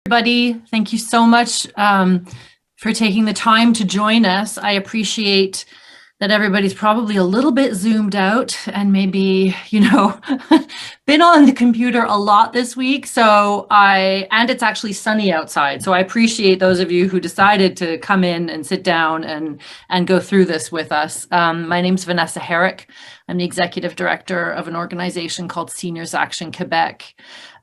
Everybody, thank you so much for taking the time to join us. I appreciate that everybody's probably a little bit zoomed out and maybe, been on the computer a lot this week. And it's actually sunny outside. So I appreciate those of you who decided to come in and sit down and go through this with us. My name's Vanessa Herrick. I'm the executive director of an organization called Seniors Action Quebec.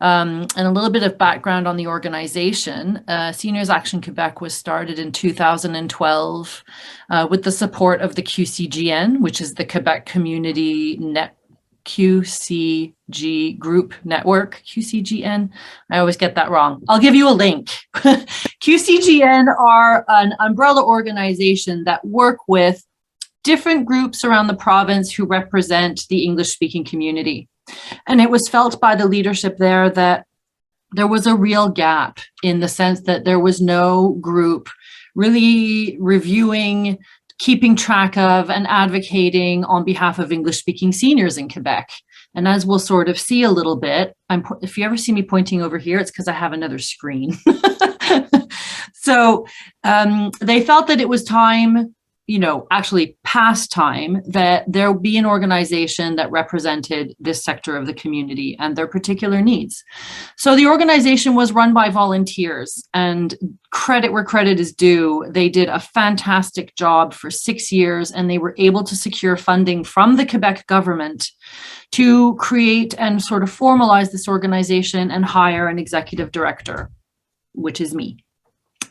And a little bit of background on the organization. Seniors Action Quebec was started in 2012 with the support of the QCGN, which is the Quebec Community QCG Group Network, QCGN. I always get that wrong. I'll give you a link. QCGN are an umbrella organization that work with different groups around the province who represent the English-speaking community. And it was felt by the leadership there that there was a real gap in the sense that there was no group really reviewing, keeping track of, and advocating on behalf of English-speaking seniors in Quebec. And as we'll sort of see a little bit, if you ever see me pointing over here, it's because I have another screen. So they felt that it was time, actually past time, that there be an organization that represented this sector of the community and their particular needs. So the organization was run by volunteers, and credit where credit is due. They did a fantastic job for 6 years, and they were able to secure funding from the Quebec government to create and sort of formalize this organization and hire an executive director, which is me.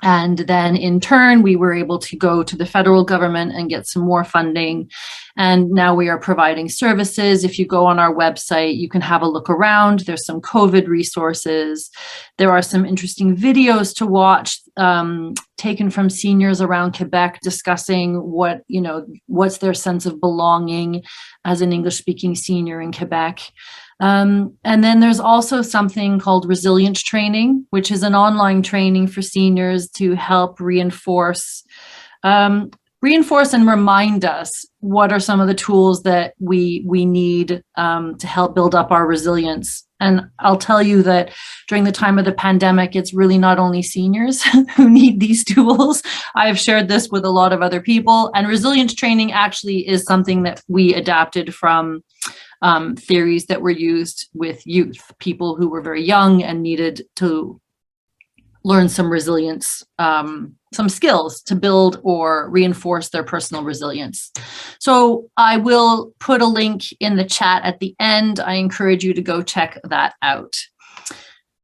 And then in turn, we were able to go to the federal government and get some more funding. And now we are providing services. If you go on our website, you can have a look around. There's some COVID resources. There are some interesting videos to watch taken from seniors around Quebec discussing what's their sense of belonging as an English-speaking senior in Quebec. And then there's also something called resilience training, which is an online training for seniors to help reinforce and remind us what are some of the tools that we need to help build up our resilience. And I'll tell you that during the time of the pandemic, it's really not only seniors who need these tools. I have shared this with a lot of other people, and resilience training actually is something that we adapted from theories that were used with youth, people who were very young and needed to learn some resilience, some skills to build or reinforce their personal resilience. So I will put a link in the chat at the end. I encourage you to go check that out.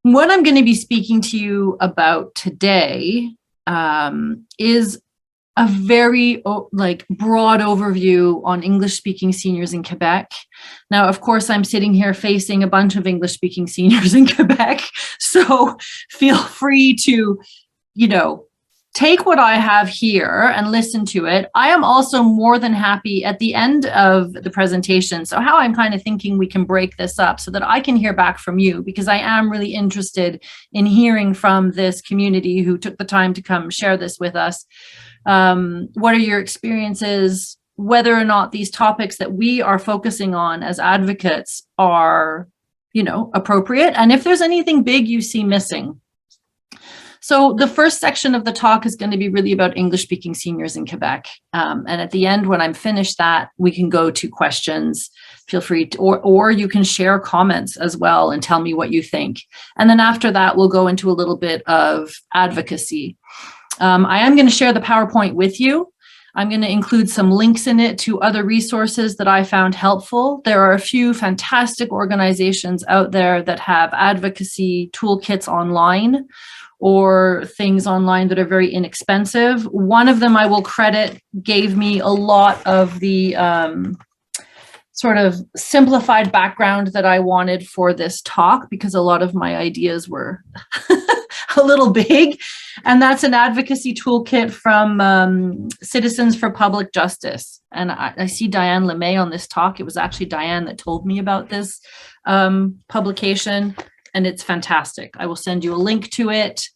What I'm going to be speaking to you about today is a very broad overview on English-speaking seniors in Quebec. Now, of course, I'm sitting here facing a bunch of English-speaking seniors in Quebec, so feel free to, take what I have here and listen to it. I am also more than happy at the end of the presentation. So how I'm kind of thinking we can break this up so that I can hear back from you, because I am really interested in hearing from this community who took the time to come share this with us. What are your experiences, whether or not these topics that we are focusing on as advocates are, appropriate, and if there's anything big you see missing. So the first section of the talk is going to be really about English-speaking seniors in Quebec. And at the end, when I'm finished that, we can go to questions. Feel free to, or you can share comments as well and tell me what you think. And then after that, we'll go into a little bit of advocacy. I am going to share the PowerPoint with you. I'm going to include some links in it to other resources that I found helpful. There are a few fantastic organizations out there that have advocacy toolkits online or things online that are very inexpensive. One of them I will credit gave me a lot of the sort of simplified background that I wanted for this talk, because a lot of my ideas were a little big. And that's an advocacy toolkit from Citizens for Public Justice. And I see Diane LeMay on this talk. It was actually Diane that told me about this publication, and it's fantastic. I will send you a link to it.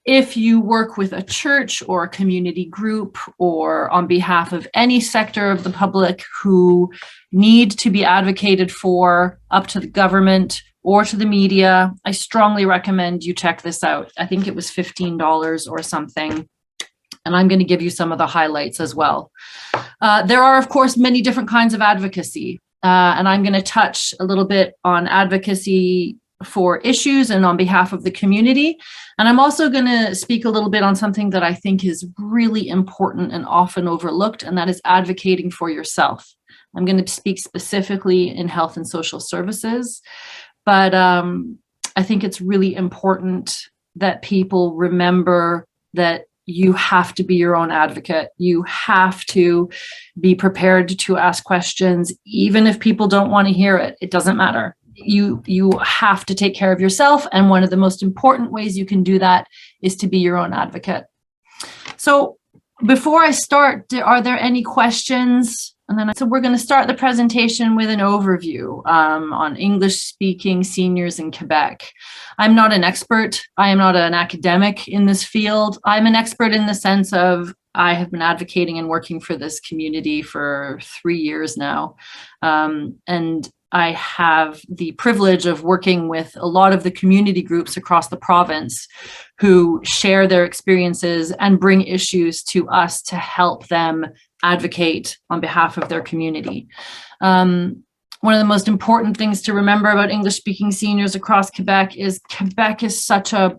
If you work with a church or a community group or on behalf of any sector of the public who need to be advocated for up to the government or to the media, I strongly recommend you check this out. I think it was $15 or something. And I'm going to give you some of the highlights as well. There are, of course, many different kinds of advocacy. And I'm going to touch a little bit on advocacy for issues and on behalf of the community. And I'm also going to speak a little bit on something that I think is really important and often overlooked, and that is advocating for yourself. I'm going to speak specifically in health and social services, but I think it's really important that people remember that you have to be your own advocate. You have to be prepared to ask questions, even if people don't want to hear it. It doesn't matter. You have to take care of yourself. And one of the most important ways you can do that is to be your own advocate. So before I start, are there any questions? So we're going to start the presentation with an overview on English-speaking seniors in Quebec. I'm not an expert. I am not an academic in this field. I'm an expert in the sense of I have been advocating and working for this community for 3 years now. And I have the privilege of working with a lot of the community groups across the province who share their experiences and bring issues to us to help them advocate on behalf of their community. One of the most important things to remember about English-speaking seniors across Quebec is such a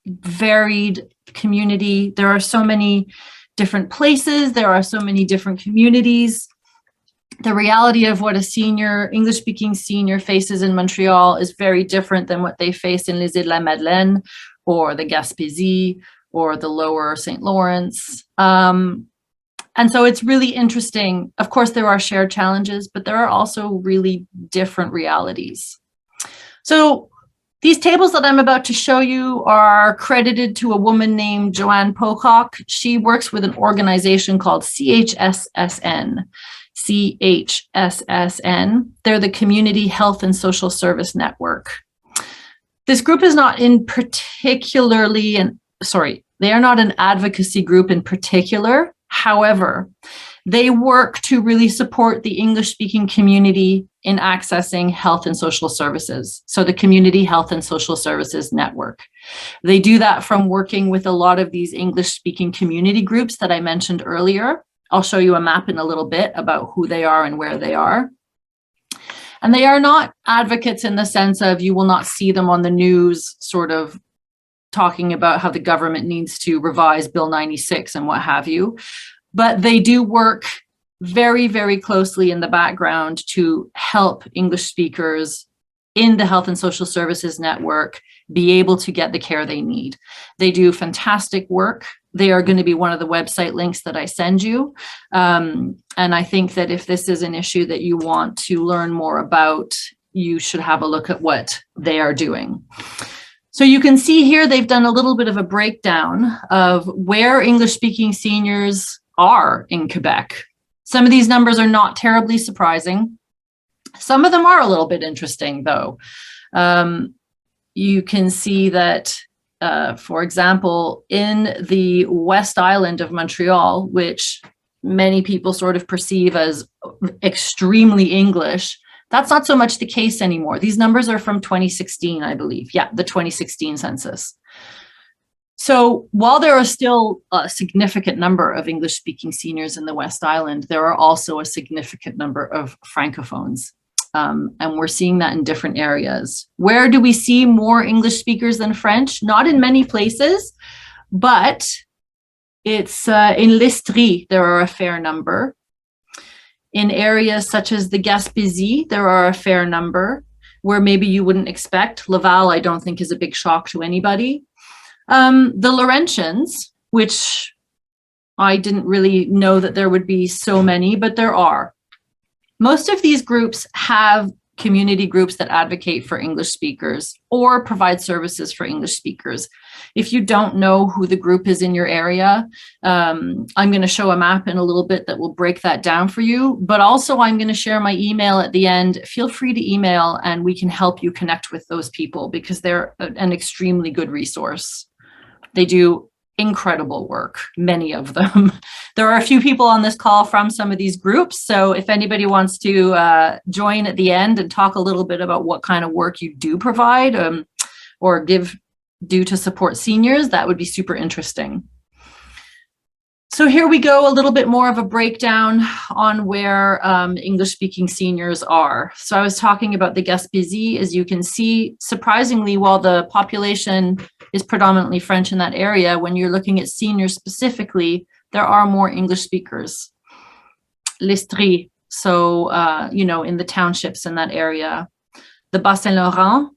varied community. There are so many different places. There are so many different communities. The reality of what a senior, English-speaking senior faces in Montreal is very different than what they face in Les Îles-de-la-Madeleine or the Gaspésie or the lower St. Lawrence. And so it's really interesting. Of course, there are shared challenges, but there are also really different realities. So these tables that I'm about to show you are credited to a woman named Joanne Pocock. She works with an organization called CHSSN. CHSSN. They're the Community Health and Social Service Network. This group is not in particularly, they are not an advocacy group in particular. However, they work to really support the English-speaking community in accessing health and social services. So the Community Health and Social Services Network. They do that from working with a lot of these English-speaking community groups that I mentioned earlier. I'll show you a map in a little bit about who they are and where they are. And they are not advocates in the sense of you will not see them on the news sort of talking about how the government needs to revise Bill 96 and what have you. But they do work very, very closely in the background to help English speakers in the Health and Social Services Network be able to get the care they need. They do fantastic work. They are going to be one of the website links that I send you. And I think that if this is an issue that you want to learn more about, you should have a look at what they are doing. So you can see here, they've done a little bit of a breakdown of where English-speaking seniors are in Quebec. Some of these numbers are not terribly surprising. Some of them are a little bit interesting, though. You can see that, for example, in the West Island of Montreal, which many people sort of perceive as extremely English, that's not so much the case anymore. These numbers are from 2016, I believe. Yeah, the 2016 census. So while there are still a significant number of English-speaking seniors in the West Island, there are also a significant number of Francophones. And we're seeing that in different areas. Where do we see more English speakers than French? Not in many places, but it's in l'Estrie, there are a fair number. In areas such as the Gaspésie, there are a fair number where maybe you wouldn't expect. Laval, I don't think is a big shock to anybody. The Laurentians, which I didn't really know that there would be so many, but there are. Most of these groups have community groups that advocate for English speakers or provide services for English speakers. If you don't know who the group is in your area, I'm going to show a map in a little bit that will break that down for you. But also I'm going to share my email at the end. Feel free to email and we can help you connect with those people because they're an extremely good resource. They do incredible work, many of them. There are a few people on this call from some of these groups. So if anybody wants to join at the end and talk a little bit about what kind of work you do provide or do to support seniors, that would be super interesting. So here we go, a little bit more of a breakdown on where English-speaking seniors are. So I was talking about the Gaspésie. As you can see, surprisingly, while the population is predominantly French in that area, when you're looking at seniors specifically, there are more English speakers. L'Estrie, so, in the townships in that area. The Bas-Saint-Laurent,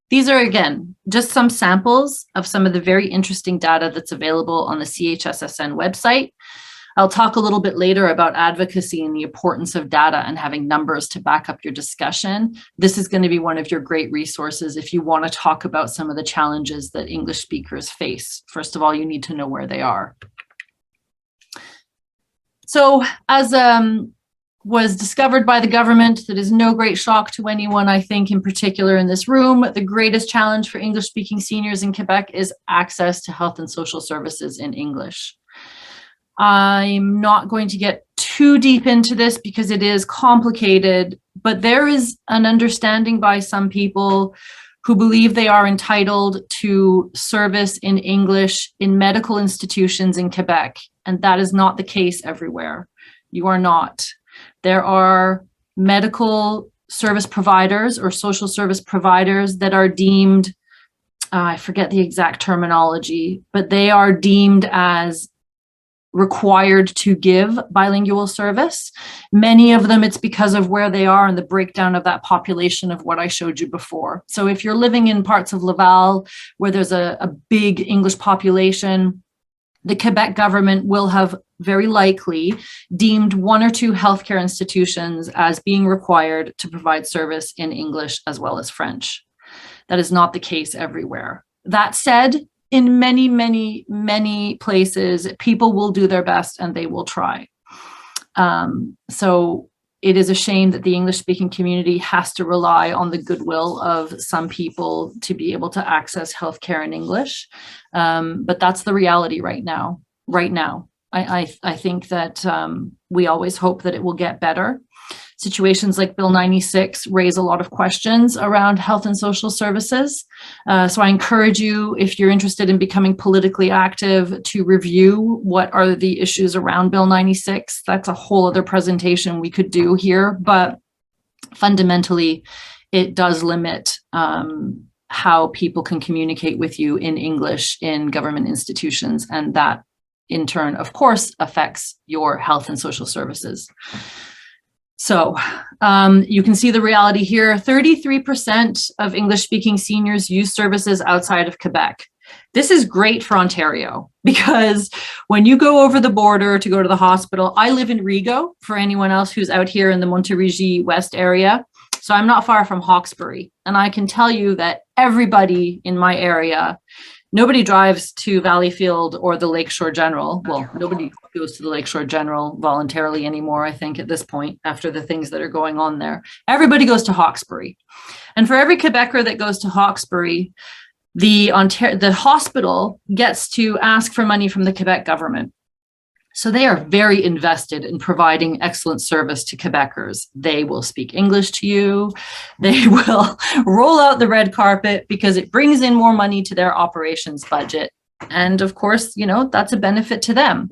these are, again, just some samples of some of the very interesting data that's available on the CHSSN website. I'll talk a little bit later about advocacy and the importance of data and having numbers to back up your discussion. This is going to be one of your great resources if you want to talk about some of the challenges that English speakers face. First of all, you need to know where they are. So as was discovered by the government, that is no great shock to anyone, I think, in particular in this room, the greatest challenge for English-speaking seniors in Quebec is access to health and social services in English. I'm not going to get too deep into this because it is complicated, but there is an understanding by some people who believe they are entitled to service in English in medical institutions in Quebec, and that is not the case everywhere. You are not. There are medical service providers or social service providers that are deemed, I forget the exact terminology, but they are deemed as required to give bilingual service. Many of them, it's because of where they are and the breakdown of that population of what I showed you before. So if you're living in parts of Laval where there's a big English population, the Quebec government will have very likely deemed one or two healthcare institutions as being required to provide service in English as well as French. That is not the case everywhere. That said, in many, many, many places, people will do their best and they will try. So it is a shame that the English-speaking community has to rely on the goodwill of some people to be able to access healthcare in English. But that's the reality right now. I think that we always hope that it will get better. Situations like Bill 96 raise a lot of questions around health and social services. So I encourage you, if you're interested in becoming politically active, to review what are the issues around Bill 96. That's a whole other presentation we could do here, but fundamentally, it does limit how people can communicate with you in English in government institutions, and that in turn, of course, affects your health and social services. So you can see the reality here. 33% of English-speaking seniors use services outside of Quebec. This is great for Ontario because when you go over the border to go to the hospital, I live in Rigaud, for anyone else who's out here in the Montérégie West area. So I'm not far from Hawkesbury. And I can tell you that everybody in my area, nobody drives to Valleyfield or the Lakeshore General. Well, nobody goes to the Lakeshore General voluntarily anymore, I think, at this point, after the things that are going on there. Everybody goes to Hawkesbury. And for every Quebecer that goes to Hawkesbury, the hospital gets to ask for money from the Quebec government. So they are very invested in providing excellent service to Quebecers. They will speak English to you. They will roll out the red carpet because it brings in more money to their operations budget. And of course, that's a benefit to them.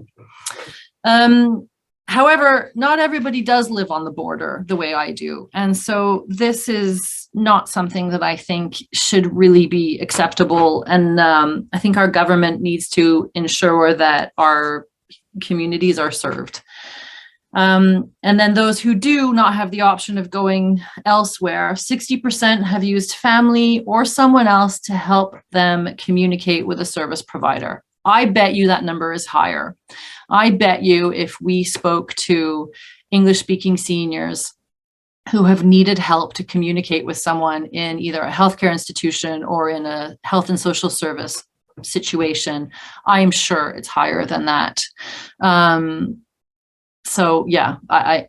However, not everybody does live on the border the way I do. And so this is not something that I think should really be acceptable. And I think our government needs to ensure that our communities are served. And then those who do not have the option of going elsewhere, 60% have used family or someone else to help them communicate with a service provider. I bet you that number is higher. I bet you if we spoke to English-speaking seniors who have needed help to communicate with someone in either a healthcare institution or in a health and social service situation, I am sure it's higher than that. So yeah, I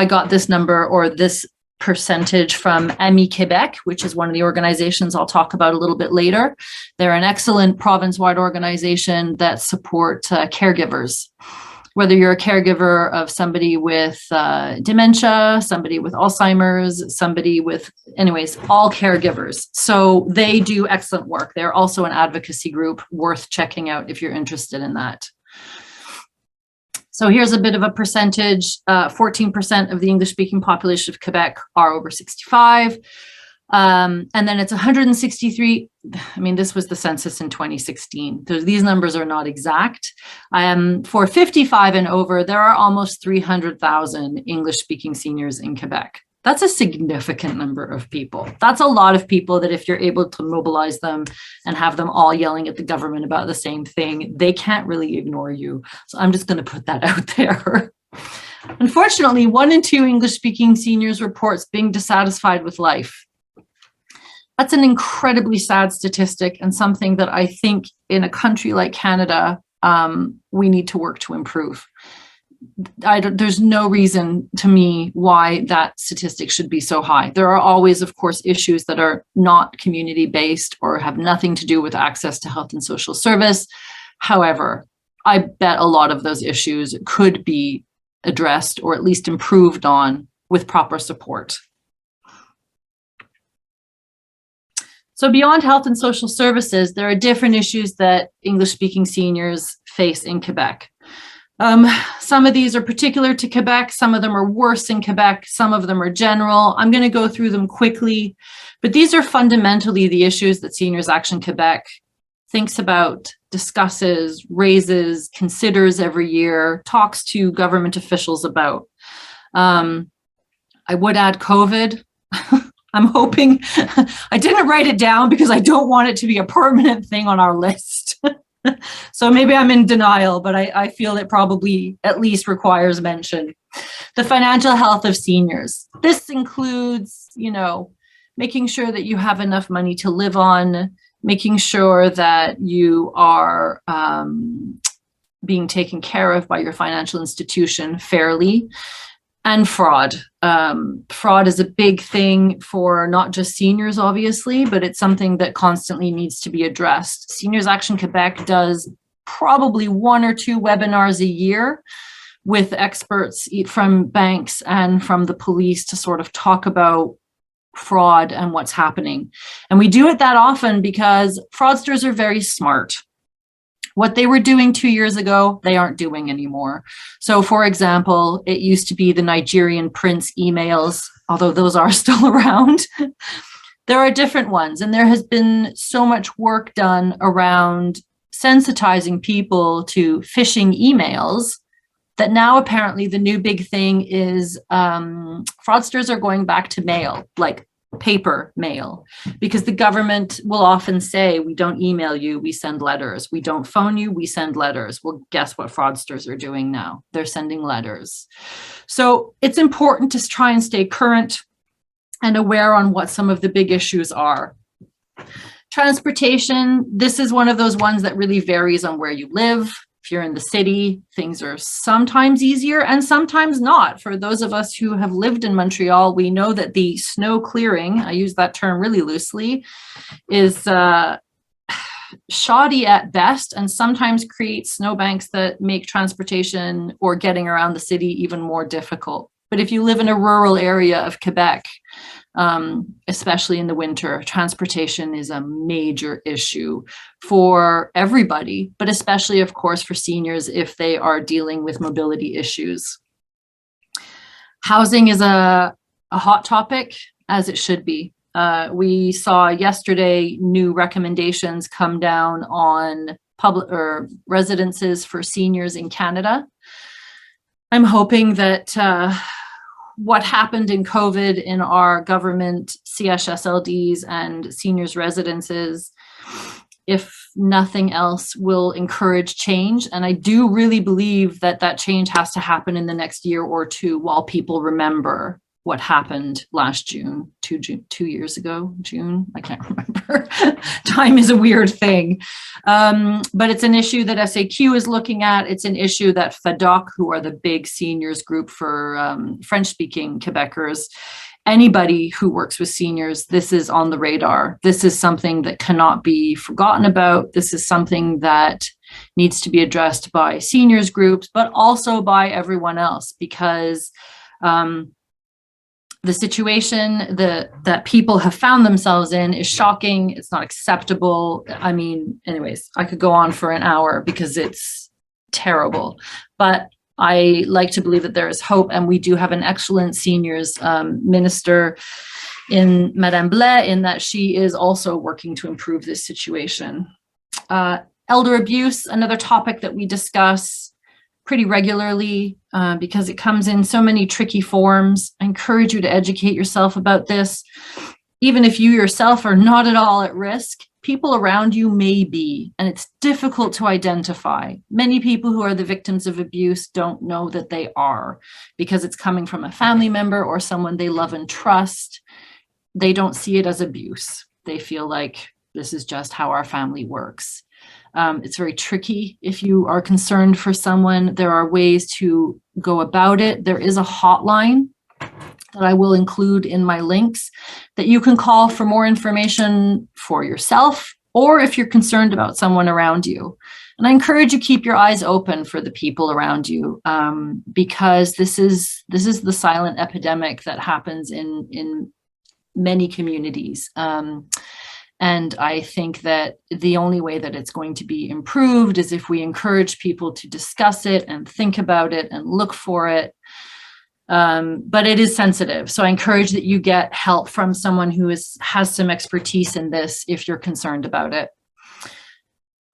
got this number or this percentage from Quebec, which is one of the organizations I'll talk about a little bit later. They're an excellent province-wide organization that support caregivers. Whether you're a caregiver of somebody with dementia, somebody with Alzheimer's, somebody with, anyways, all caregivers. So they do excellent work. They're also an advocacy group worth checking out if you're interested in that. So here's a bit of a percentage. 14% of the English-speaking population of Quebec are over 65. And then it's 163. I mean, this was the census in 2016. So these numbers are not exact. For 55 and over, there are almost 300,000 English-speaking seniors in Quebec. That's a significant number of people. That's a lot of people that if you're able to mobilize them and have them all yelling at the government about the same thing, they can't really ignore you. So I'm just going to put that out there. Unfortunately, 1 in 2 English-speaking seniors reports being dissatisfied with life. That's an incredibly sad statistic and something that I think in a country like Canada, we need to work to improve. There's no reason to me why that statistic should be so high. There are always, of course, issues that are not community-based or have nothing to do with access to health and social service. However, I bet a lot of those issues could be addressed or at least improved on with proper support. So beyond health and social services, there are different issues that English-speaking seniors face in Quebec. Some of these are particular to Quebec. Some of them are worse in Quebec. Some of them are general. I'm going to go through them quickly, but these are fundamentally the issues that Seniors Action Quebec thinks about, discusses, raises, considers every year, talks to government officials about. I would add COVID. I'm hoping, I didn't write it down because I don't want it to be a permanent thing on our list. So maybe I'm in denial, but I feel it probably at least requires mention. The financial health of seniors. This includes, making sure that you have enough money to live on, making sure that you are being taken care of by your financial institution fairly, and fraud. Fraud is a big thing for not just seniors, obviously, but it's something that constantly needs to be addressed. Seniors Action Quebec does probably 1 or 2 webinars a year with experts from banks and from the police to sort of talk about fraud and what's happening. And we do it that often because fraudsters are very smart. What they were doing 2 years ago, they aren't doing anymore. So for example, it used to be the Nigerian prince emails, although those are still around. There are different ones, and there has been so much work done around sensitizing people to phishing emails that now apparently the new big thing is fraudsters are going back to mail, like paper mail, because the government will often say, we don't email you, we send letters. We don't phone you, we send letters. Well, guess what fraudsters are doing now? They're sending letters. So it's important to try and stay current and aware on what some of the big issues are. Transportation, this is one of those ones that really varies on where you live. If you're in the city, things are sometimes easier and sometimes not. For those of us who have lived in Montreal, we know that the snow clearing, I use that term really loosely, is shoddy at best and sometimes creates snowbanks that make transportation or getting around the city even more difficult. But if you live in a rural area of Quebec, especially in the winter, transportation is a major issue for everybody, but especially, of course, for seniors if they are dealing with mobility issues. Housing is a hot topic, as it should be. We saw yesterday new recommendations come down on public or residences for seniors in Canada. I'm hoping that what happened in COVID in our government CHSLDs and seniors residences, if nothing else, will encourage change. And I do really believe that that change has to happen in the next year or two while people remember what happened last June, 2 years ago, June, I can't remember. Time is a weird thing. But it's an issue that SAQ is looking at. It's an issue that FADOC, who are the big seniors group for French-speaking Quebecers, anybody who works with seniors, this is on the radar. This is something that cannot be forgotten about. This is something that needs to be addressed by seniors groups, but also by everyone else, because the situation that people have found themselves in is shocking. It's not acceptable. I mean, anyways, I could go on for an hour because it's terrible, but I like to believe that there is hope, and we do have an excellent seniors minister in Madame Blais, in that she is also working to improve this situation. Elder abuse, another topic that we discuss pretty regularly because it comes in so many tricky forms. I encourage you to educate yourself about this. Even if you yourself are not at all at risk, people around you may be, and it's difficult to identify. Many people who are the victims of abuse don't know that they are, because it's coming from a family member or someone they love and trust. They don't see it as abuse. They feel like this is just how our family works. It's very tricky. If you are concerned for someone, there are ways to go about it. There is a hotline that I will include in my links that you can call for more information for yourself, or if you're concerned about someone around you. And I encourage you keep your eyes open for the people around you, because this is the silent epidemic that happens in many communities. And I think that the only way that it's going to be improved is if we encourage people to discuss it and think about it and look for it. But it is sensitive. So I encourage that you get help from someone who has some expertise in this if you're concerned about it.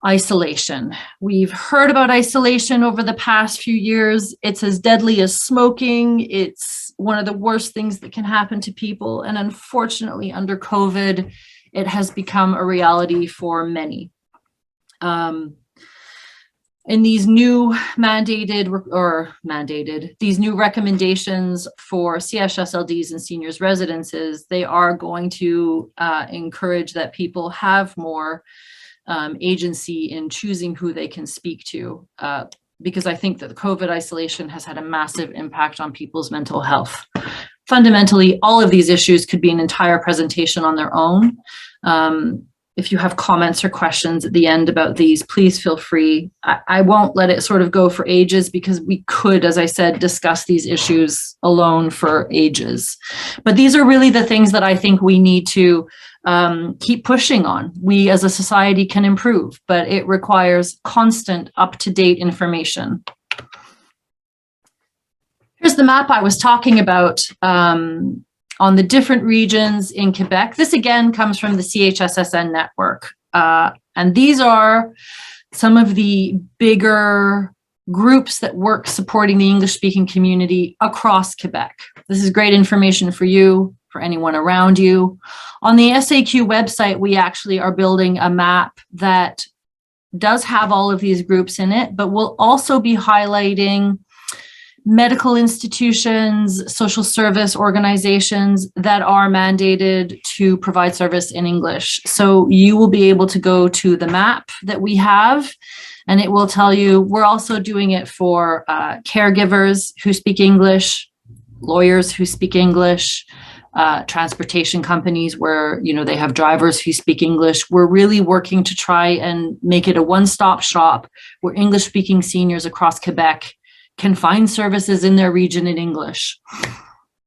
Isolation. We've heard about isolation over the past few years. It's as deadly as smoking. It's one of the worst things that can happen to people. And unfortunately, under COVID, it has become a reality for many. In these new these new recommendations for CHSLDs and seniors residences, they are going to encourage that people have more agency in choosing who they can speak to, because I think that the COVID isolation has had a massive impact on people's mental health. Fundamentally, all of these issues could be an entire presentation on their own. If you have comments or questions at the end about these, please feel free. I won't let it sort of go for ages, because we could, as I said, discuss these issues alone for ages. But these are really the things that I think we need to keep pushing on. We as a society can improve, but it requires constant up-to-date information. Here's the map I was talking about on the different regions in Quebec. This again comes from the CHSSN network. And these are some of the bigger groups that work supporting the English-speaking community across Quebec. This is great information for you, for anyone around you. On the SAQ website, we actually are building a map that does have all of these groups in it, but we'll also be highlighting medical institutions, social service organizations that are mandated to provide service in English. So you will be able to go to the map that we have, and it will tell you. We're also doing it for caregivers who speak English, lawyers who speak English, transportation companies where, you know, they have drivers who speak English. We're really working to try and make it a one-stop shop where English-speaking seniors across Quebec can find services in their region in English.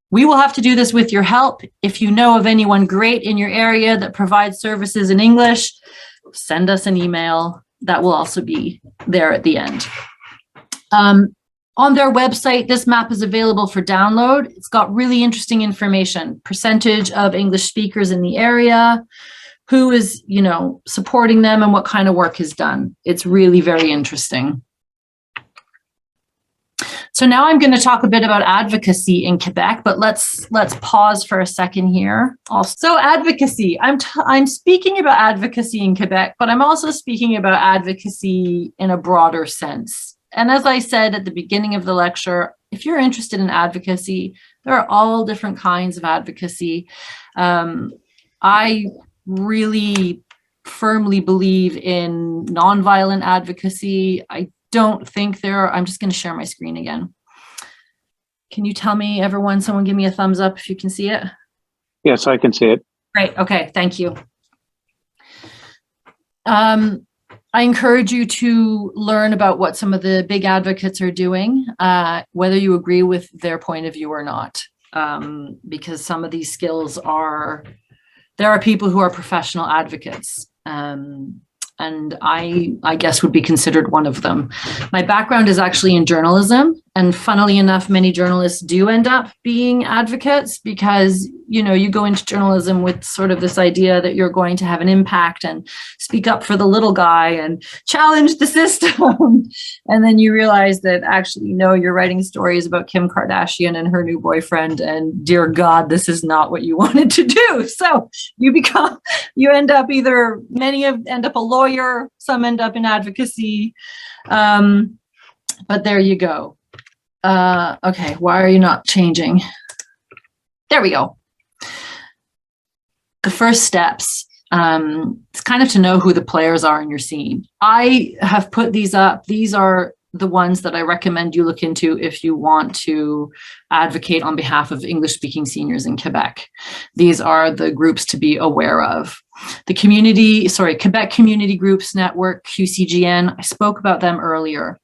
We will have to do this with your help. If you know of anyone great in your area that provides services in English, send us an email. That will also be there at the end. On their website, this map is available for download. It's got really interesting information, percentage of English speakers in the area, who is, you know, supporting them, and what kind of work is done. It's really very interesting. So now I'm going to talk a bit about advocacy in Quebec, but let's pause for a second here. Also, advocacy. I'm speaking about advocacy in Quebec, but I'm also speaking about advocacy in a broader sense. And as I said at the beginning of the lecture, if you're interested in advocacy, there are all different kinds of advocacy. I really firmly believe in nonviolent advocacy. I don't think I'm just going to share my screen again. Can you tell me, everyone, someone give me a thumbs up if you can see it? Yes, I can see it. Great. Okay. Thank you. I encourage you to learn about what some of the big advocates are doing, whether you agree with their point of view or not, because some of these skills there are people who are professional advocates, and I guess would be considered one of them. My background is actually in journalism, and funnily enough, many journalists do end up being advocates because, you go into journalism with sort of this idea that you're going to have an impact and speak up for the little guy and challenge the system. And then you realize that actually, no, you're writing stories about Kim Kardashian and her new boyfriend. And dear God, this is not what you wanted to do. So you end up many end up a lawyer, some end up in advocacy. But there you go. Okay, why are you not changing? There we go. The first steps, it's kind of to know who the players are in your scene. I have put these up. These are the ones that I recommend you look into if you want to advocate on behalf of English-speaking seniors in Quebec. These are the groups to be aware of. The Quebec Community Groups Network, QCGN, I spoke about them earlier.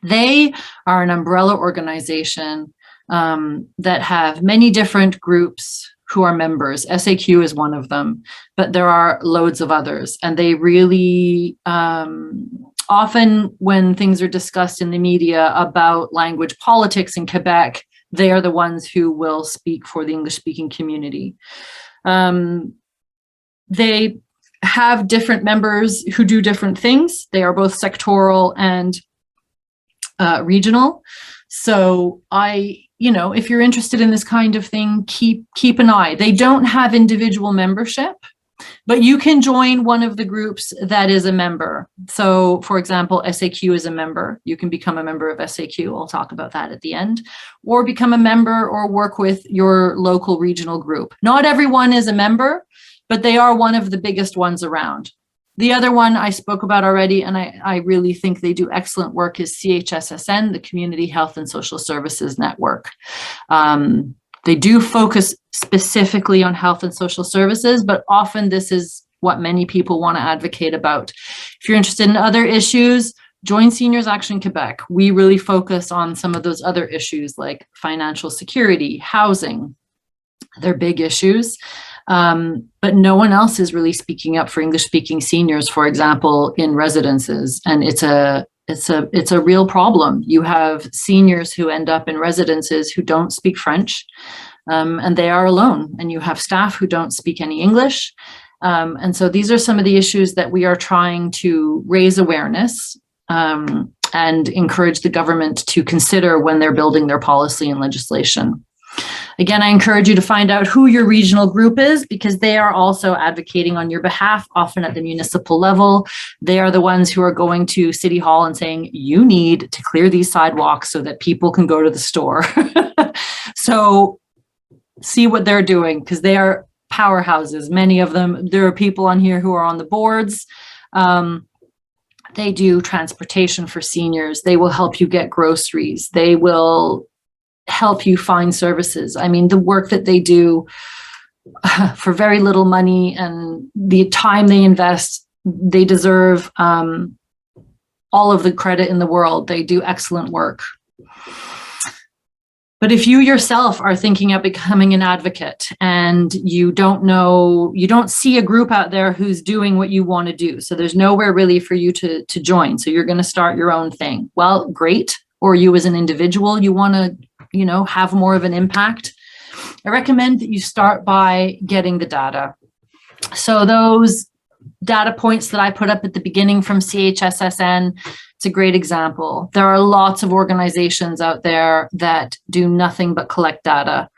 They are an umbrella organization that have many different groups who are members. SAQ is one of them, but there are loads of others. And they really, often when things are discussed in the media about language politics in Quebec, they are the ones who will speak for the English-speaking community. They have different members who do different things. They are both sectoral and regional. So if you're interested in this kind of thing, keep an eye. They don't have individual membership, but you can join one of the groups that is a member. So for example, SAQ is a member. You can become a member of SAQ. I'll talk about that at the end, or become a member or work with your local regional group. Not everyone is a member, but they are one of the biggest ones around. The other one I spoke about already, and I really think they do excellent work, is CHSSN, the Community Health and Social Services Network. They do focus specifically on health and social services, but often this is what many people want to advocate about. If you're interested in other issues, join Seniors Action Quebec. We really focus on some of those other issues like financial security, housing. They're big issues. But no one else is really speaking up for English-speaking seniors, for example, in residences. And it's a real problem. You have seniors who end up in residences who don't speak French, and they are alone. And you have staff who don't speak any English. And so these are some of the issues that we are trying to raise awareness and encourage the government to consider when they're building their policy and legislation. Again, I encourage you to find out who your regional group is, because they are also advocating on your behalf, often at the municipal level. They are the ones who are going to City Hall and saying, you need to clear these sidewalks so that people can go to the store. So see what they're doing, because they are powerhouses, many of them. There are people on here who are on the boards. They do transportation for seniors. They will help you get groceries. They will help you find services. I mean, the work that they do for very little money and the time they invest, they deserve all of the credit in the world. They do excellent work. But if you yourself are thinking of becoming an advocate and you don't see a group out there who's doing what you want to do, so there's nowhere really for you to join, so you're going to start your own thing. Well, great. Or you as an individual, you want to have more of an impact, I recommend that you start by getting the data. So those data points that I put up at the beginning from CHSSN, it's a great example. There are lots of organizations out there that do nothing but collect data.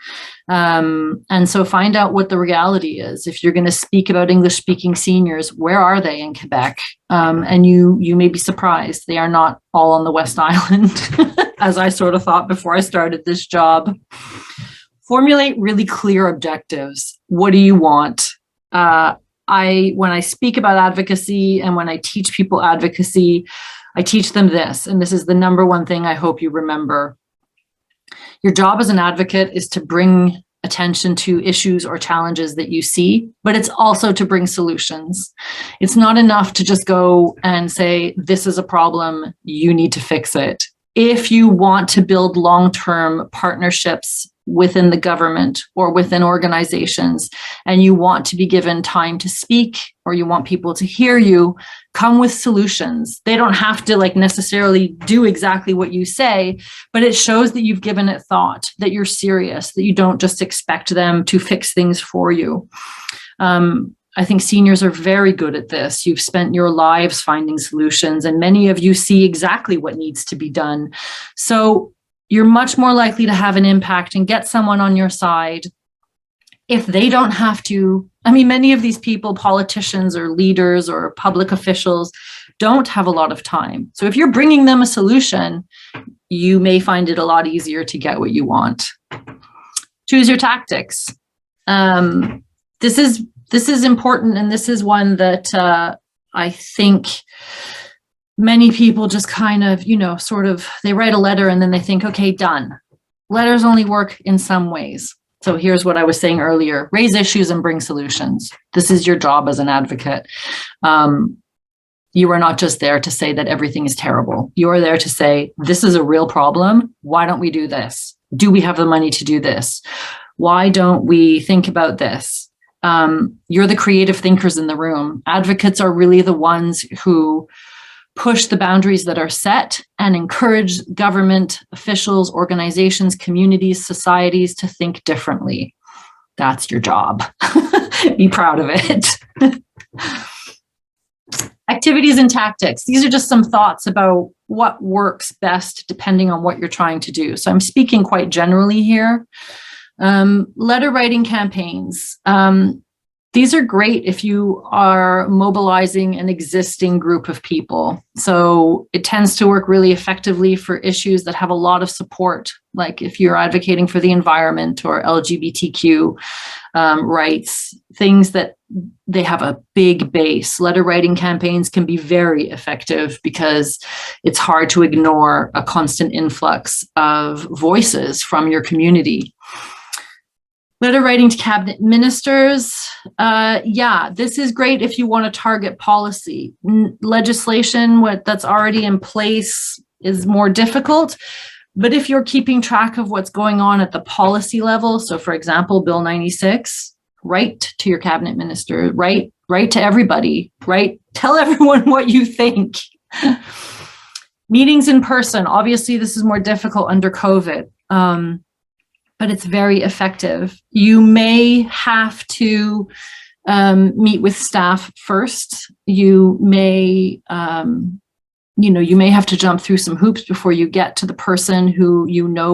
And so find out what the reality is. If you're going to speak about English-speaking seniors, where are they in Quebec? And you may be surprised. They are not all on the West Island, as I sort of thought before I started this job. Formulate really clear objectives. What do you want? When I speak about advocacy and when I teach people advocacy, I teach them this, and this is the number one thing I hope you remember. Your job as an advocate is to bring attention to issues or challenges that you see, but it's also to bring solutions. It's not enough to just go and say, this is a problem, you need to fix it. If you want to build long-term partnerships within the government or within organizations, and you want to be given time to speak, or you want people to hear you, come with solutions. They don't have to necessarily do exactly what you say, but it shows that you've given it thought, that you're serious, that you don't just expect them to fix things for you. I think seniors are very good at this. You've spent your lives finding solutions, and many of you see exactly what needs to be done. So you're much more likely to have an impact and get someone on your side if they don't have to. I mean, many of these people, politicians or leaders or public officials, don't have a lot of time. So if you're bringing them a solution, you may find it a lot easier to get what you want. Choose your tactics. This is important, and this is one that I think many people just kind of, they write a letter and then they think, okay, done. Letters only work in some ways. So here's what I was saying earlier: raise issues and bring solutions. This is your job as an advocate. You are not just there to say that everything is terrible. You are there to say, this is a real problem. Why don't we do this? Do we have the money to do this? Why don't we think about this? You're the creative thinkers in the room. Advocates are really the ones who push the boundaries that are set and encourage government officials, organizations, communities, societies to think differently. That's your job. Be proud of it. Activities and tactics. These are just some thoughts about what works best depending on what you're trying to do. So I'm speaking quite generally here. Letter writing campaigns. These are great if you are mobilizing an existing group of people. So it tends to work really effectively for issues that have a lot of support, like if you're advocating for the environment or LGBTQ rights, things that they have a big base. Letter writing campaigns can be very effective because it's hard to ignore a constant influx of voices from your community. Letter writing to cabinet ministers. This is great if you want to target policy. Legislation that's already in place is more difficult. But if you're keeping track of what's going on at the policy level, so for example, Bill 96, write to your cabinet minister, write to everybody, tell everyone what you think. Meetings in person. Obviously, this is more difficult under COVID. But it's very effective. You may have to meet with staff first. You may, you may have to jump through some hoops before you get to the person who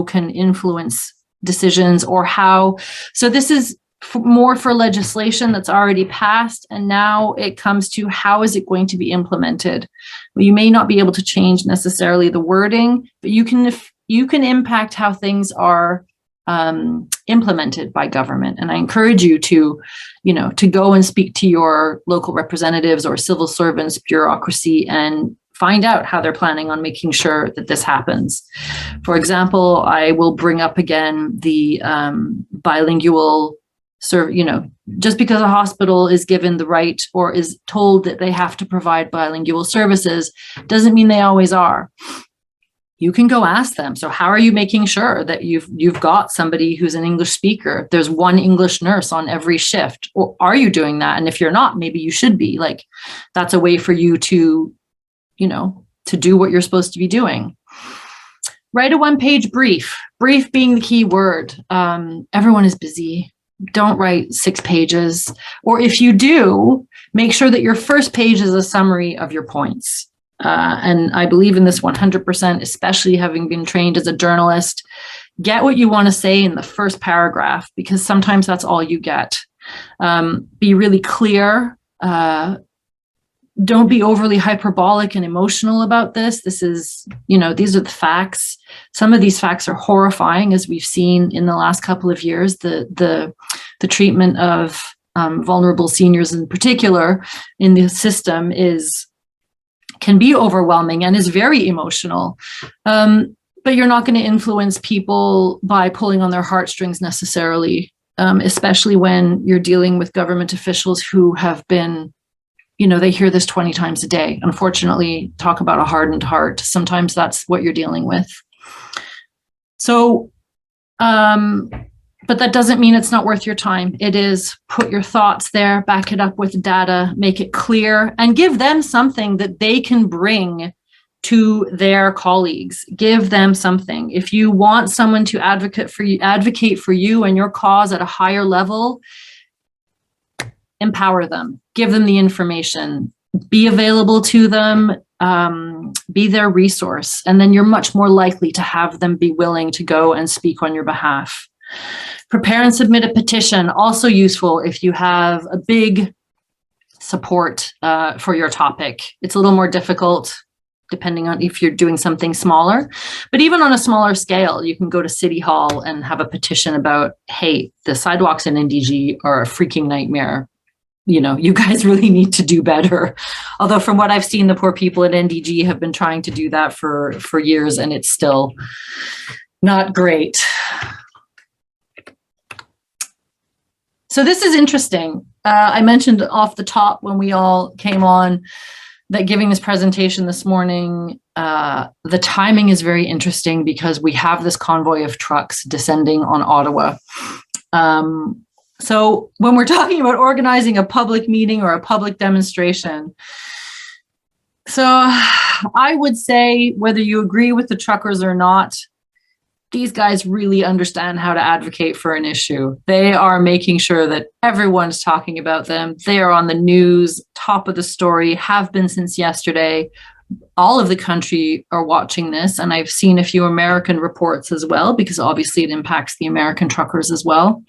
can influence decisions or how. So this is more for legislation that's already passed, and now it comes to how is it going to be implemented. Well, you may not be able to change necessarily the wording, but you can impact how things are implemented by government. And I encourage you to go and speak to your local representatives or civil servants, bureaucracy, and find out how they're planning on making sure that this happens. For example, I will bring up again the bilingual just because a hospital is given the right or is told that they have to provide bilingual services doesn't mean they always are. You can go ask them. So how are you making sure that you've got somebody who's an English speaker? There's one English nurse on every shift. Or are you doing that? And if you're not, maybe you should be. That's a way for you to, to do what you're supposed to be doing. Write a one-page brief. Brief being the key word. Everyone is busy. Don't write 6 pages. Or if you do, make sure that your first page is a summary of your points. And I believe in this 100%, especially having been trained as a journalist. Get what you want to say in the first paragraph, because sometimes that's all you get. Be really clear. Don't be overly hyperbolic and emotional about this. This is, these are the facts. Some of these facts are horrifying, as we've seen in the last couple of years. The treatment of vulnerable seniors in particular in the system can be overwhelming and is very emotional. but you're not going to influence people by pulling on their heartstrings necessarily, especially when you're dealing with government officials who have been, they hear this 20 times a day. Unfortunately, talk about a hardened heart. Sometimes that's what you're dealing with. So, but that doesn't mean it's not worth your time. It is. Put your thoughts there, back it up with data, make it clear, and give them something that they can bring to their colleagues. Give them something. If you want someone to advocate for you and your cause at a higher level, empower them, give them the information, be available to them, be their resource, and then you're much more likely to have them be willing to go and speak on your behalf. Prepare and submit a petition, also useful if you have a big support for your topic. It's a little more difficult depending on if you're doing something smaller, but even on a smaller scale, you can go to City Hall and have a petition about, hey, the sidewalks in NDG are a freaking nightmare. You guys really need to do better. Although from what I've seen, the poor people at NDG have been trying to do that for years, and it's still not great. So this is interesting. I mentioned off the top when we all came on that giving this presentation this morning, the timing is very interesting because we have this convoy of trucks descending on Ottawa. So when we're talking about organizing a public meeting or a public demonstration, so I would say whether you agree with the truckers or not, these guys really understand how to advocate for an issue. They are making sure that everyone's talking about them. They are on the news, top of the story, have been since yesterday. All of the country are watching this, and I've seen a few American reports as well, because obviously it impacts the American truckers as well.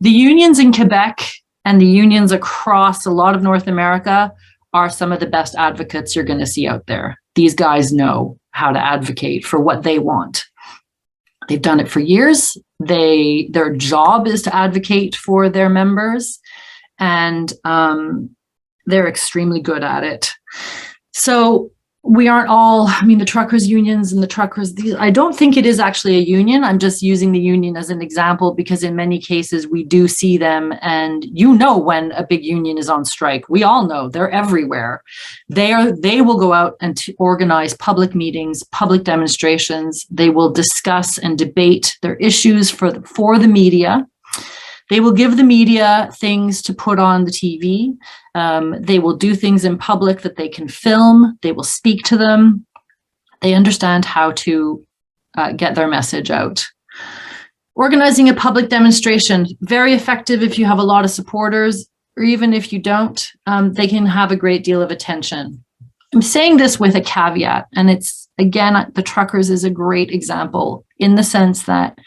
The unions in Quebec and the unions across a lot of North America are some of the best advocates you're going to see out there. These guys know how to advocate for what they want. They've done it for years. Their job is to advocate for their members, and they're extremely good at it. So we aren't all, the truckers unions and the truckers, I don't think it is actually a union. I'm just using the union as an example because in many cases we do see them, and when a big union is on strike. We all know they're everywhere. They will go out and to organize public meetings, public demonstrations. They will discuss and debate their issues for the media. They will give the media things to put on the TV. They will do things in public that they can film. They will speak to them. They understand how to get their message out. Organizing a public demonstration, very effective if you have a lot of supporters, or even if you don't, they can have a great deal of attention. I'm saying this with a caveat, and it's, again, the truckers is a great example in the sense that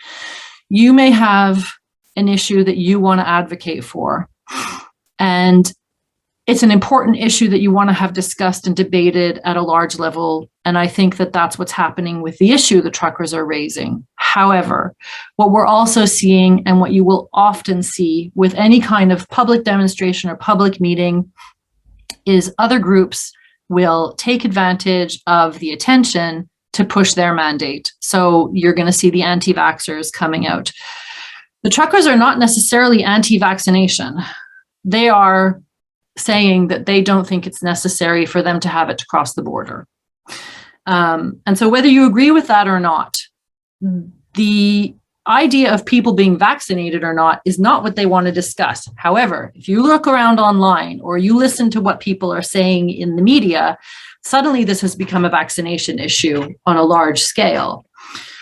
you may have an issue that you want to advocate for, and it's an important issue that you want to have discussed and debated at a large level. And I think that that's what's happening with the issue the truckers are raising. However, what we're also seeing, and what you will often see with any kind of public demonstration or public meeting, is other groups will take advantage of the attention to push their mandate. So you're going to see the anti-vaxxers coming out. The truckers are not necessarily anti-vaccination. They are saying that they don't think it's necessary for them to have it to cross the border. And so whether you agree with that or not, the idea of people being vaccinated or not is not what they want to discuss. However, if you look around online or you listen to what people are saying in the media, suddenly this has become a vaccination issue on a large scale.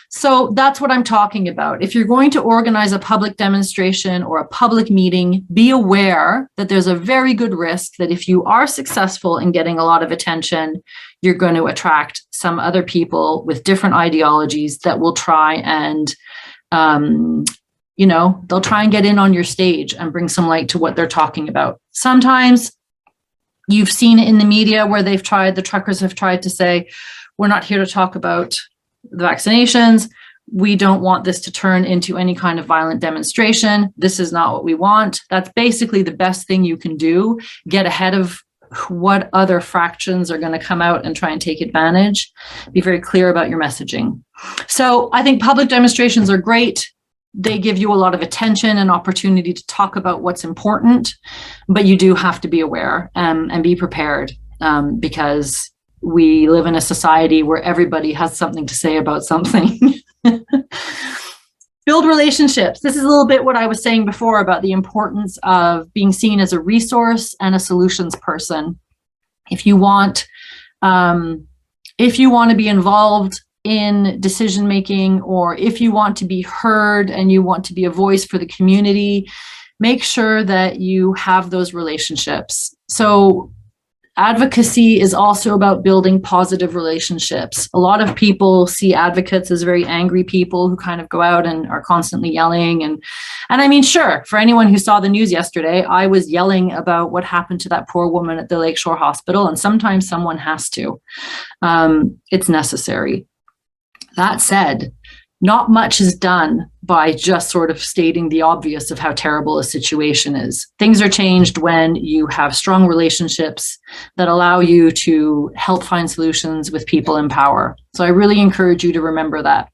So that's what I'm talking about. If you're going to organize a public demonstration or a public meeting, be aware that there's a very good risk that if you are successful in getting a lot of attention, you're going to attract some other people with different ideologies that will try and, they'll try and get in on your stage and bring some light to what they're talking about. Sometimes you've seen it in the media where the truckers have tried to say, we're not here to talk about the vaccinations. We don't want this to turn into any kind of violent demonstration. This is not what we want. That's basically the best thing you can do. Get ahead of what other fractions are going to come out and try and take advantage. Be very clear about your messaging. So I think public demonstrations are great. They give you a lot of attention and opportunity to talk about what's important, but you do have to be aware and be prepared, because we live in a society where everybody has something to say about something. Build relationships. This is a little bit what I was saying before about the importance of being seen as a resource and a solutions person. If you want to be involved in decision making, or if you want to be heard and you want to be a voice for the community, make sure that you have those relationships. So advocacy is also about building positive relationships. A lot of people see advocates as very angry people who kind of go out and are constantly yelling. And I mean, sure, for anyone who saw the news yesterday, I was yelling about what happened to that poor woman at the Lakeshore Hospital, and sometimes someone has to. It's necessary. That said, not much is done by just sort of stating the obvious of how terrible a situation is. Things are changed when you have strong relationships that allow you to help find solutions with people in power. So I really encourage you to remember that.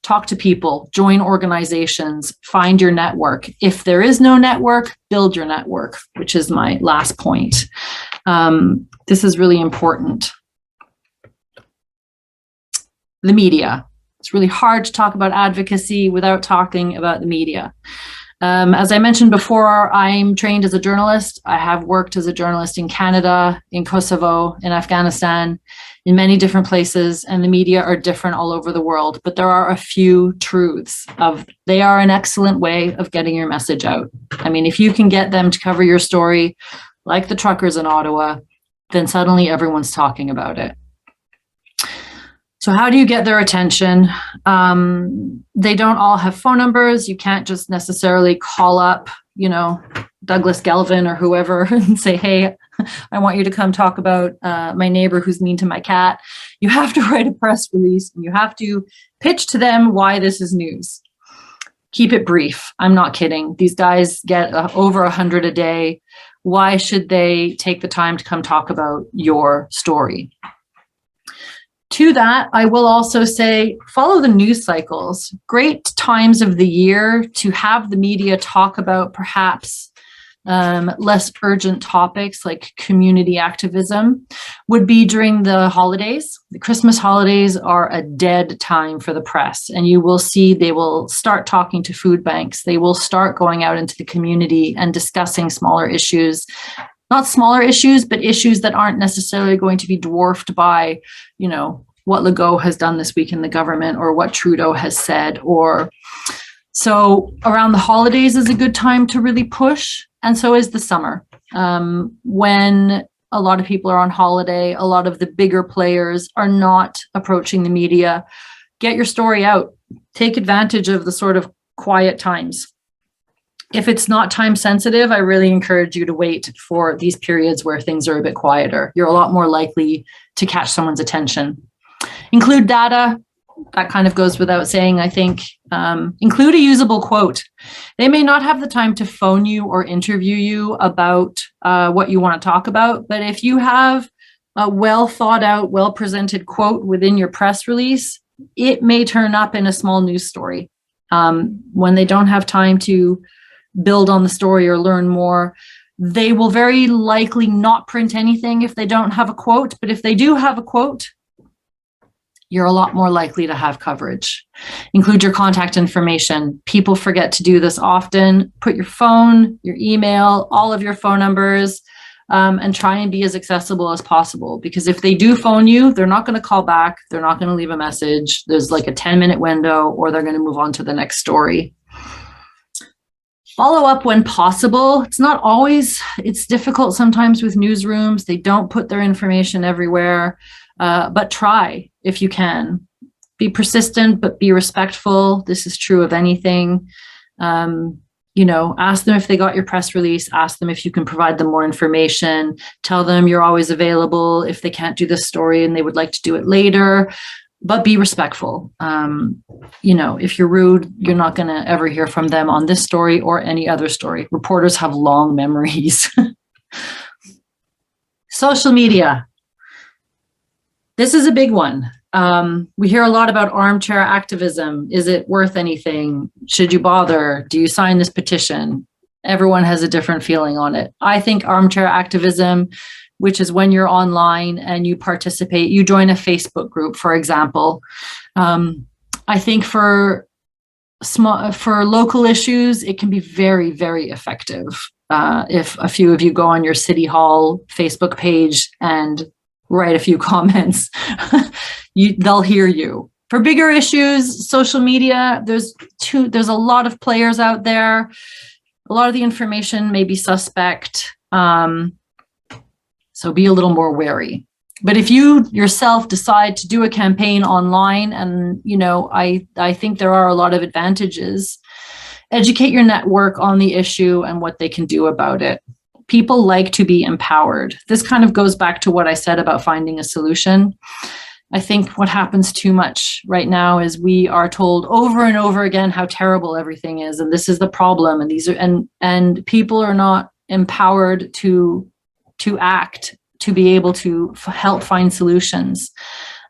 Talk to people, join organizations, find your network. If there is no network, build your network, which is my last point. This is really important. The media. It's really hard to talk about advocacy without talking about the media. As I mentioned before, I'm trained as a journalist. I have worked as a journalist in Canada, in Kosovo, in Afghanistan, in many different places, and the media are different all over the world. But there are a few truths they are an excellent way of getting your message out. I mean, if you can get them to cover your story, like the truckers in Ottawa, then suddenly everyone's talking about it. So how do you get their attention? They don't all have phone numbers. You can't just necessarily call up, Douglas Galvin or whoever and say, hey, I want you to come talk about my neighbor who's mean to my cat. You have to write a press release and you have to pitch to them why this is news. Keep it brief. I'm not kidding. These guys get over 100 a day. Why should they take the time to come talk about your story? To that, I will also say, follow the news cycles. Great times of the year to have the media talk about perhaps less urgent topics like community activism would be during the holidays. The Christmas holidays are a dead time for the press, and you will see they will start talking to food banks. They will start going out into the community and discussing smaller issues. Not smaller issues, but issues that aren't necessarily going to be dwarfed by, what Legault has done this week in the government or what Trudeau has said. So around the holidays is a good time to really push. And so is the summer. When a lot of people are on holiday, a lot of the bigger players are not approaching the media. Get your story out. Take advantage of the sort of quiet times. If it's not time sensitive, I really encourage you to wait for these periods where things are a bit quieter. You're a lot more likely to catch someone's attention. Include data. That kind of goes without saying, I think. Include a usable quote. They may not have the time to phone you or interview you about what you want to talk about, but if you have a well thought out, well presented quote within your press release, it may turn up in a small news story. When they don't have time to build on the story or learn more, they will very likely not print anything if they don't have a quote. But if they do have a quote, you're a lot more likely to have coverage. Include your contact information. People forget to do this often. Put your phone, your email, all of your phone numbers, and try and be as accessible as possible. Because if they do phone you, they're not going to call back. They're not going to leave a message. There's like a 10-minute window, or they're going to move on to the next story. Follow up when possible. It's not always, it's difficult sometimes with newsrooms. They don't put their information everywhere, but try if you can. Be persistent, but be respectful. This is true of anything. Ask them if they got your press release. Ask them if you can provide them more information. Tell them you're always available if they can't do this story and they would like to do it later. But be respectful. If you're rude, you're not going to ever hear from them on this story or any other story. Reporters have long memories. Social media. This is a big one. We hear a lot about armchair activism. Is it worth anything? Should you bother? Do you sign this petition? Everyone has a different feeling on it. I think armchair activism, which is when you're online and you participate, you join a Facebook group, for example. I think for local issues, it can be very, very effective. If a few of you go on your City Hall Facebook page and write a few comments, they'll hear you. For bigger issues, social media, there's a lot of players out there. A lot of the information may be suspect. So be a little more wary. But if you yourself decide to do a campaign online, and I think there are a lot of advantages, educate your network on the issue and what they can do about it. People like to be empowered. This kind of goes back to what I said about finding a solution. I think what happens too much right now is we are told over and over again how terrible everything is, and this is the problem, and these are and people are not empowered to act, to be able to help find solutions.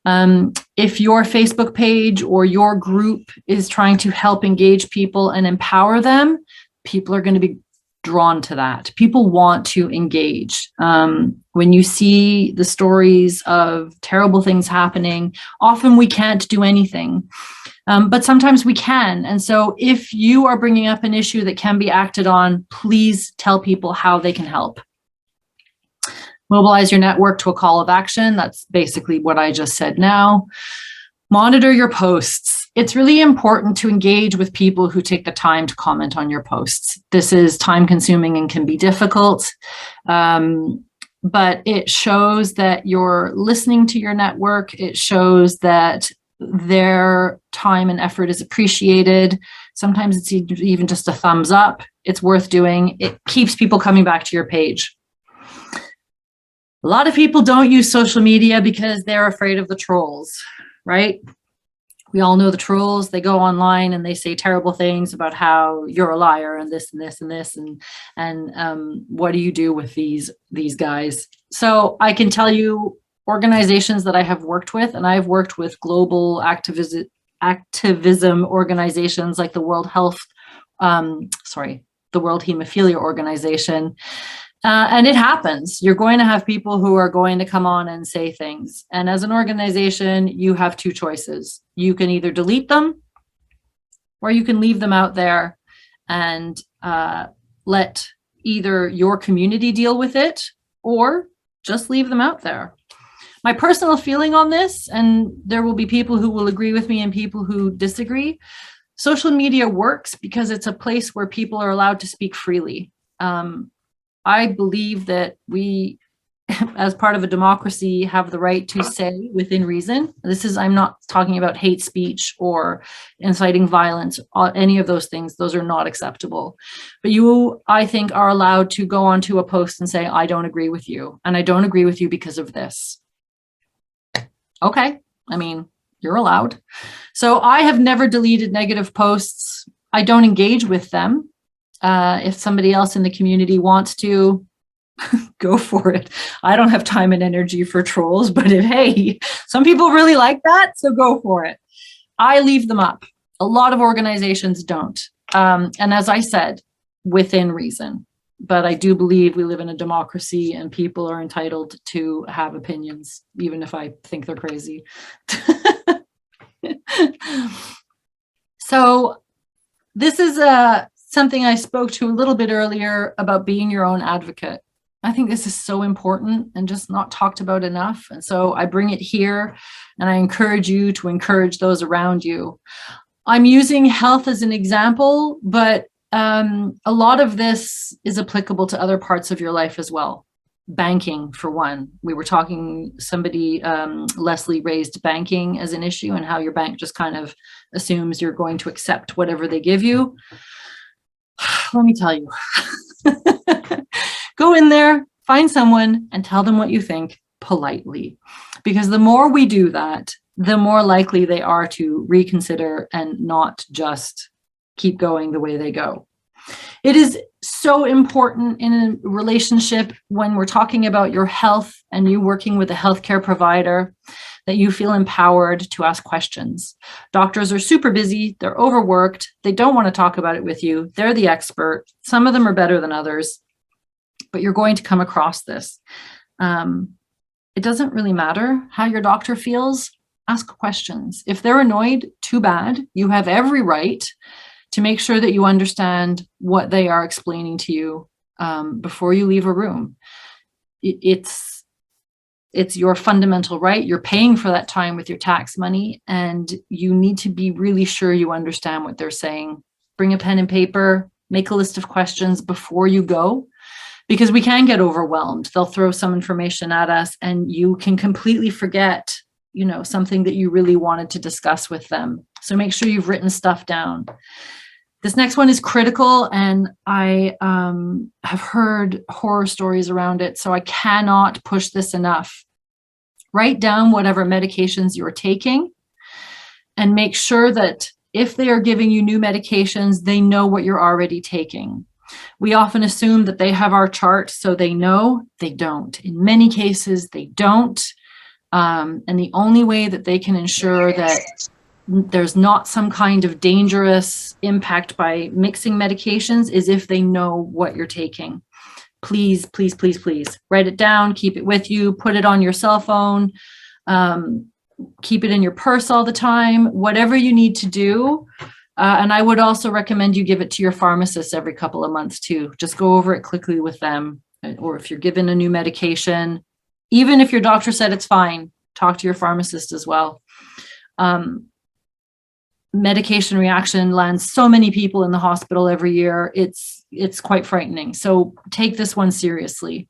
If your Facebook page or your group is trying to help engage people and empower them, people are going to be drawn to that. People want to engage. When you see the stories of terrible things happening, often we can't do anything, but sometimes we can. And so if you are bringing up an issue that can be acted on, please tell people how they can help. Mobilize your network to a call of action. That's basically what I just said now. Monitor your posts. It's really important to engage with people who take the time to comment on your posts. This is time consuming and can be difficult, but it shows that you're listening to your network. It shows that their time and effort is appreciated. Sometimes it's even just a thumbs up. It's worth doing. It keeps people coming back to your page. A lot of people don't use social media because they're afraid of the trolls, right? We all know the trolls. They go online and they say terrible things about how you're a liar and this and this and this and what do you do with these guys? So I can tell you organizations that I have worked with, and I've worked with global activism organizations like the World Hemophilia Organization. And it happens. You're going to have people who are going to come on and say things. And as an organization, you have two choices. You can either delete them or you can leave them out there and let either your community deal with it or just leave them out there. My personal feeling on this, and there will be people who will agree with me and people who disagree, social media works because it's a place where people are allowed to speak freely. I believe that we, as part of a democracy, have the right to say within reason. I'm not talking about hate speech or inciting violence, any of those things. Those are not acceptable. But you, I think, are allowed to go onto a post and say, I don't agree with you. And I don't agree with you because of this. Okay. I mean, you're allowed. So I have never deleted negative posts. I don't engage with them. If somebody else in the community wants to, go for it. I don't have time and energy for trolls, but hey, some people really like that, so go for it. I leave them up. A lot of organizations don't. And as I said, within reason. But I do believe we live in a democracy and people are entitled to have opinions, even if I think they're crazy. So this is something I spoke to a little bit earlier about being your own advocate. I think this is so important and just not talked about enough. And so I bring it here and I encourage you to encourage those around you. I'm using health as an example, but a lot of this is applicable to other parts of your life as well. Banking, for one. We were talking, Leslie raised banking as an issue and how your bank just kind of assumes you're going to accept whatever they give you. Let me tell you, go in there, find someone and tell them what you think politely, because the more we do that, the more likely they are to reconsider and not just keep going the way they go. It is so important in a relationship when we're talking about your health and you working with a healthcare provider that you feel empowered to ask questions. Doctors are super busy, they're overworked, they don't want to talk about it with you, they're the expert. Some of them are better than others, but you're going to come across this. It doesn't really matter how your doctor feels, ask questions. If they're annoyed, too bad. You have every right to make sure that you understand what they are explaining to you before you leave a room. It's your fundamental right. You're paying for that time with your tax money, and you need to be really sure you understand what they're saying. Bring a pen and paper, make a list of questions before you go, because we can get overwhelmed. They'll throw some information at us and you can completely forget, something that you really wanted to discuss with them. So make sure you've written stuff down. This next one is critical, and I have heard horror stories around it, so I cannot push this enough. Write down whatever medications you're taking and make sure that if they are giving you new medications, they know what you're already taking. We often assume that they have our chart, so they know. They don't. In many cases, they don't. And the only way that they can ensure that there's not some kind of dangerous impact by mixing medications is if they know what you're taking. Please, please, please, please write it down, keep it with you, put it on your cell phone, keep it in your purse all the time, whatever you need to do. And I would also recommend you give it to your pharmacist every couple of months too. Just go over it quickly with them. Or if you're given a new medication, even if your doctor said it's fine, talk to your pharmacist as well. Medication reaction lands so many people in the hospital every year. It's quite frightening. So take this one seriously.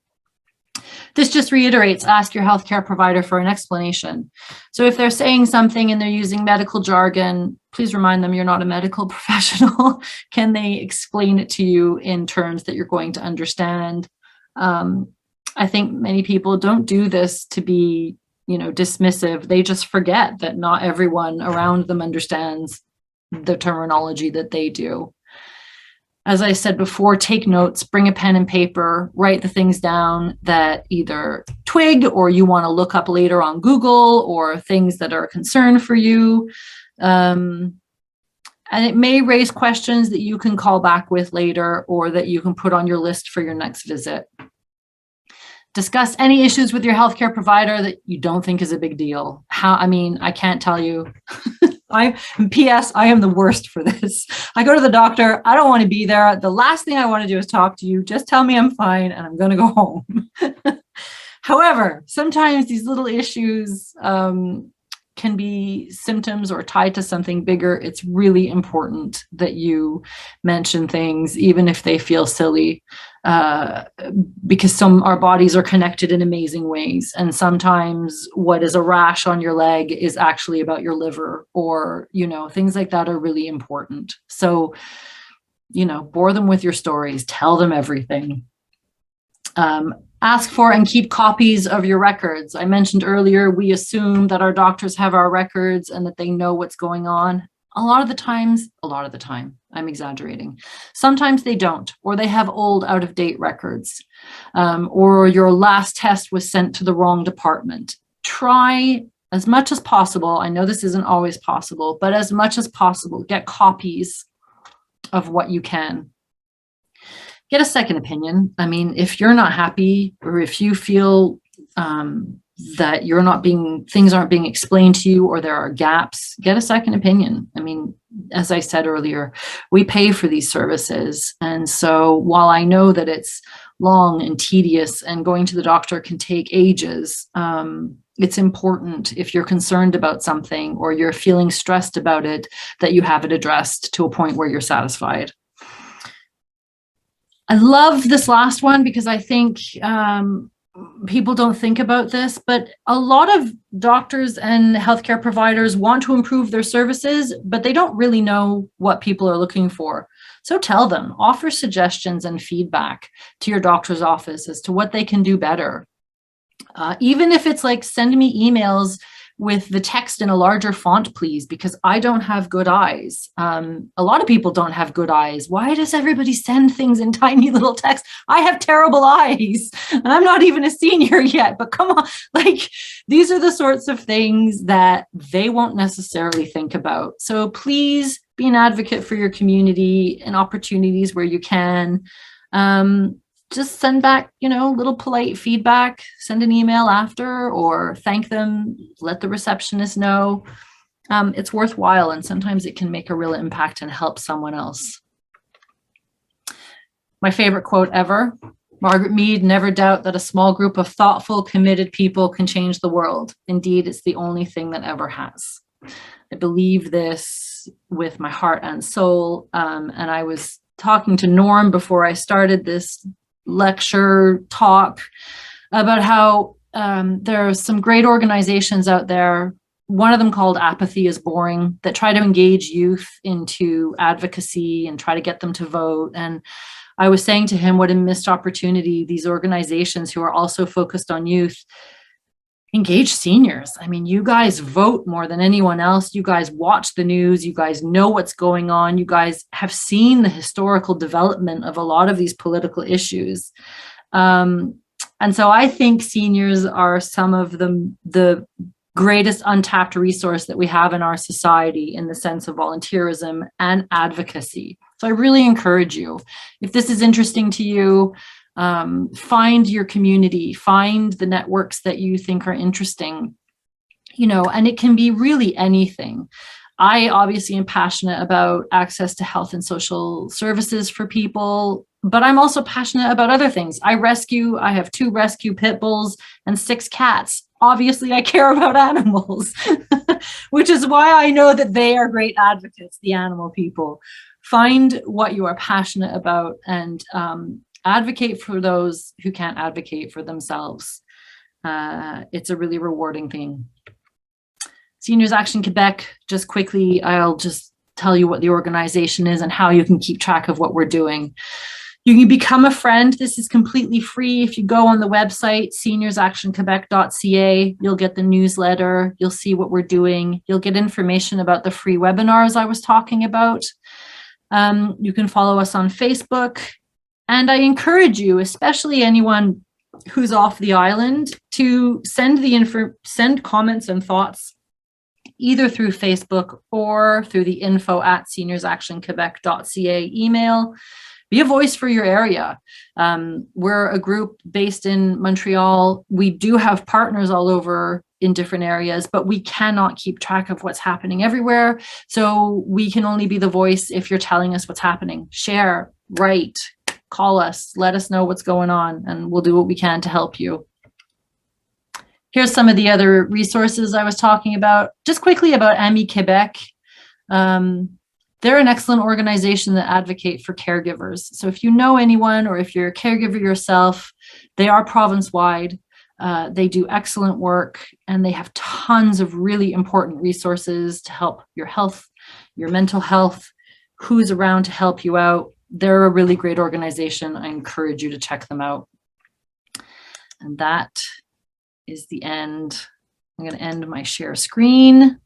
This just reiterates, ask your healthcare provider for an explanation. So if they're saying something and they're using medical jargon, please remind them you're not a medical professional. Can they explain it to you in terms that you're going to understand? I think many people don't do this to be, dismissive. They just forget that not everyone around them understands the terminology that they do. As I said before, take notes, bring a pen and paper, write the things down that either twig or you want to look up later on Google, or things that are a concern for you. And it may raise questions that you can call back with later, or that you can put on your list for your next visit. Discuss any issues with your healthcare provider that you don't think is a big deal. I can't tell you. P.S. I am the worst for this. I go to the doctor. I don't want to be there. The last thing I want to do is talk to you. Just tell me I'm fine and I'm going to go home. However, sometimes these little issues can be symptoms or tied to something bigger. It's really important that you mention things, even if they feel silly, because our bodies are connected in amazing ways. And sometimes what is a rash on your leg is actually about your liver, or, things like that are really important. So, bore them with your stories, tell them everything. Ask for and keep copies of your records. I mentioned earlier, we assume that our doctors have our records and that they know what's going on. A lot of the time, I'm exaggerating. Sometimes they don't, or they have old, out-of-date records, or your last test was sent to the wrong department. Try as much as possible. I know this isn't always possible, but as much as possible, get copies of what you can. Get a second opinion. If you're not happy, or if you feel that things aren't being explained to you, or there are gaps, get a second opinion. As I said earlier, we pay for these services. And so while I know that it's long and tedious and going to the doctor can take ages, it's important, if you're concerned about something or you're feeling stressed about it, that you have it addressed to a point where you're satisfied. I love this last one because I think people don't think about this, but a lot of doctors and healthcare providers want to improve their services, but they don't really know what people are looking for. So tell them, offer suggestions and feedback to your doctor's office as to what they can do better. Even if it's like, send me emails with the text in a larger font, please, because I don't have good eyes. A lot of people don't have good eyes. Why does everybody send things in tiny little text? I have terrible eyes and I'm not even a senior yet, but come on, like these are the sorts of things that they won't necessarily think about. So please be an advocate for your community and opportunities where you can. Just send back, little polite feedback, send an email after or thank them, let the receptionist know. It's worthwhile and sometimes it can make a real impact and help someone else. My favorite quote ever, Margaret Mead, never doubt that a small group of thoughtful, committed people can change the world. Indeed, it's the only thing that ever has. I believe this with my heart and soul. And I was talking to Norm before I started this lecture talk about how there are some great organizations out there. One of them called Apathy is Boring, that try to engage youth into advocacy and try to get them to vote. And I was saying to him what a missed opportunity these organizations who are also focused on youth engage seniors. I mean, you guys vote more than anyone else. You guys watch the news. You guys know what's going on. You guys have seen the historical development of a lot of these political issues. And so I think seniors are some of the greatest untapped resource that we have in our society in the sense of volunteerism and advocacy. So I really encourage you, if this is interesting to you, find your community, find the networks that you think are interesting, and it can be really anything. I obviously am passionate about access to health and social services for people, but I'm also passionate about other things. I have 2 rescue pit bulls and 6 cats. Obviously, I care about animals, which is why I know that they are great advocates, the animal people. Find what you are passionate about and advocate for those who can't advocate for themselves. It's a really rewarding thing. Seniors Action Quebec, just quickly, I'll just tell you what the organization is and how you can keep track of what we're doing. You can become a friend. This is completely free. If you go on the website, seniorsactionquebec.ca, you'll get the newsletter. You'll see what we're doing. You'll get information about the free webinars I was talking about. You can follow us on Facebook. And I encourage you, especially anyone who's off the island, to send comments and thoughts either through Facebook or through the info@seniorsactionquebec.ca email. Be a voice for your area. We're a group based in Montreal. We do have partners all over in different areas, but we cannot keep track of what's happening everywhere. So we can only be the voice if you're telling us what's happening. Share, write, call us, let us know what's going on, and we'll do what we can to help you. Here's some of the other resources I was talking about. Just quickly about ME Quebec. They're an excellent organization that advocate for caregivers. So if you know anyone or if you're a caregiver yourself, they are province-wide. They do excellent work and they have tons of really important resources to help your health, your mental health, who's around to help you out. They're a really great organization. I encourage you to check them out. And that is the end. I'm going to end my share screen.